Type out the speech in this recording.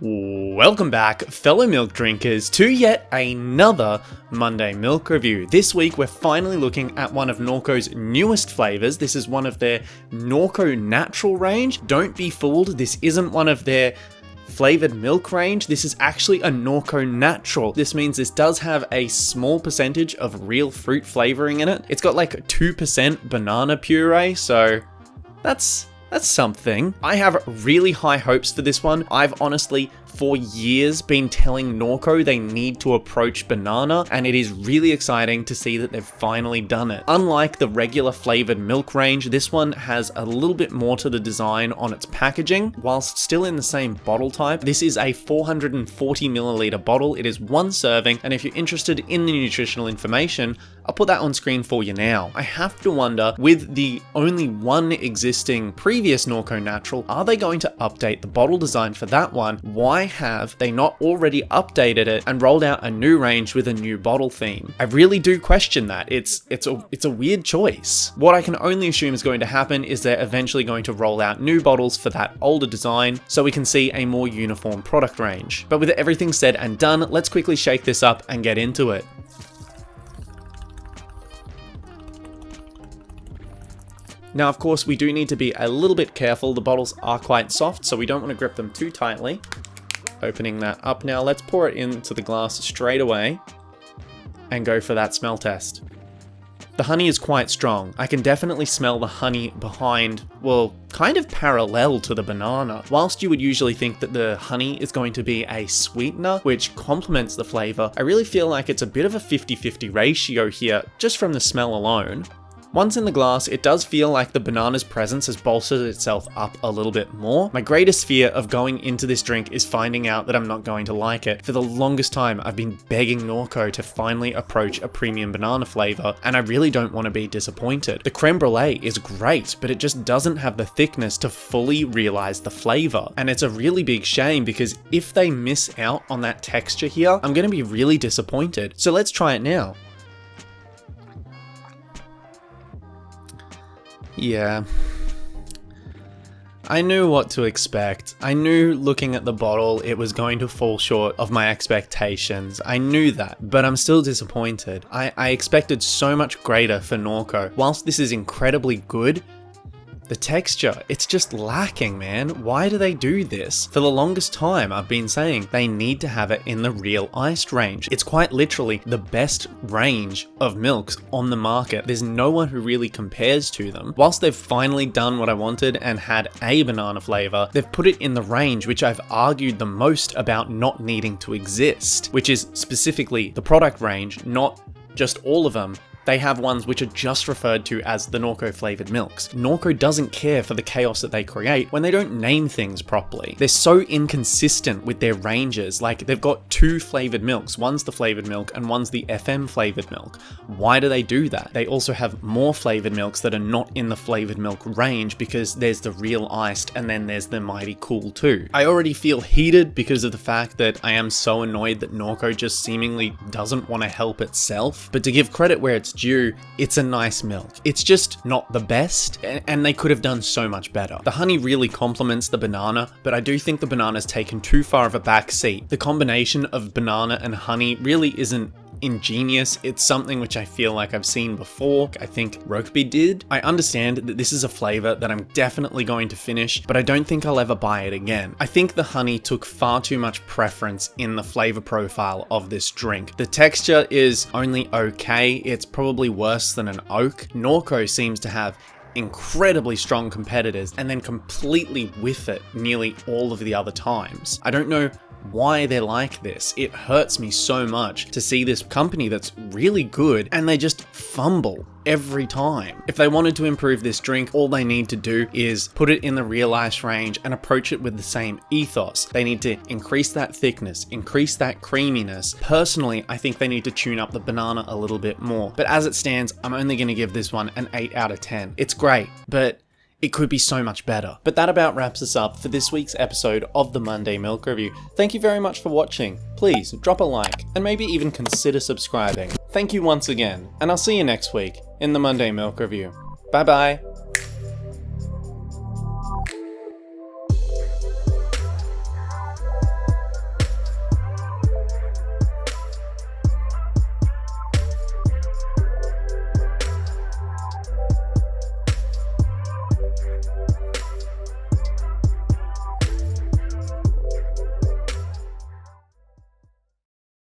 Welcome back, fellow milk drinkers, to yet another Monday Milk Review. This week we're finally looking at one of Norco's newest flavors. This is one of their Norco Natural range. Don't be fooled, this isn't one of their flavored milk range. This is actually a Norco Natural. This means this does have a small percentage of real fruit flavoring in it. It's got like 2% banana puree, so that's something. I have really high hopes for this one. I've honestly, for years, been telling Norco they need to approach banana, and it is really exciting to see that they've finally done it. Unlike the regular flavored milk range, this one has a little bit more to the design on its packaging, whilst still in the same bottle type. This is a 440 milliliter bottle. It is one serving, and if you're interested in the nutritional information, I'll put that on screen for you now. I have to wonder, with the only one existing previous Norco Natural, are they going to update the bottle design for that one? Why have they not already updated it and rolled out a new range with a new bottle theme? I really do question that. It's a weird choice. What I can only assume is going to happen is they're eventually going to roll out new bottles for that older design so we can see a more uniform product range. But with everything said and done, let's quickly shake this up and get into it. Now, of course, we do need to be a little bit careful. The bottles are quite soft, so we don't want to grip them too tightly. Opening that up now, let's pour it into the glass straight away and go for that smell test. The honey is quite strong. I can definitely smell the honey behind, well, kind of parallel to the banana. Whilst you would usually think that the honey is going to be a sweetener, which complements the flavor, I really feel like it's a bit of a 50-50 ratio here, just from the smell alone. Once in the glass, it does feel like the banana's presence has bolstered itself up a little bit more. My greatest fear of going into this drink is finding out that I'm not going to like it. For the longest time, I've been begging Norco to finally approach a premium banana flavor, and I really don't want to be disappointed. The creme brulee is great, but it just doesn't have the thickness to fully realize the flavor. And it's a really big shame because if they miss out on that texture here, I'm going to be really disappointed. So let's try it now. Yeah, I knew what to expect. I knew looking at the bottle it was going to fall short of my expectations. I knew that, but I'm still disappointed. I expected so much greater for Norco. Whilst this is incredibly good, the texture, it's just lacking, man. Why do they do this? For the longest time, I've been saying they need to have it in the real iced range. It's quite literally the best range of milks on the market. There's no one who really compares to them. Whilst they've finally done what I wanted and had a banana flavor, they've put it in the range which I've argued the most about not needing to exist, which is specifically the product range, not just all of them. They have ones which are just referred to as the Norco flavored milks. Norco doesn't care for the chaos that they create when they don't name things properly. They're so inconsistent with their ranges. Like, they've got two flavored milks. One's the flavored milk and one's the FM flavored milk. Why do they do that? They also have more flavored milks that are not in the flavored milk range because there's the real iced and then there's the mighty cool too. I already feel heated because of the fact that I am so annoyed that Norco just seemingly doesn't want to help itself. But to give credit where it's due, it's a nice milk. It's just not the best, and they could have done so much better. The honey really complements the banana, but I do think the banana's taken too far of a back seat. The combination of banana and honey really isn't ingenious. It's something which I feel like I've seen before. I think Rokeby did. I understand that this is a flavor that I'm definitely going to finish, but I don't think I'll ever buy it again. I think the honey took far too much preference in the flavor profile of this drink. The texture is only okay. It's probably worse than an oak. Norco seems to have incredibly strong competitors and then completely whiff it nearly all of the other times. I don't know why they're like this. It hurts me so much to see this company that's really good and they just fumble every time. If they wanted to improve this drink, all they need to do is put it in the real ice range and approach it with the same ethos. They need to increase that thickness, increase that creaminess. Personally, I think they need to tune up the banana a little bit more. But as it stands, I'm only going to give this one an 8 out of 10. It's great, but it could be so much better. But that about wraps us up for this week's episode of the Monday Milk Review. Thank you very much for watching. Please drop a like and maybe even consider subscribing. Thank you once again, and I'll see you next week in the Monday Milk Review. Bye bye.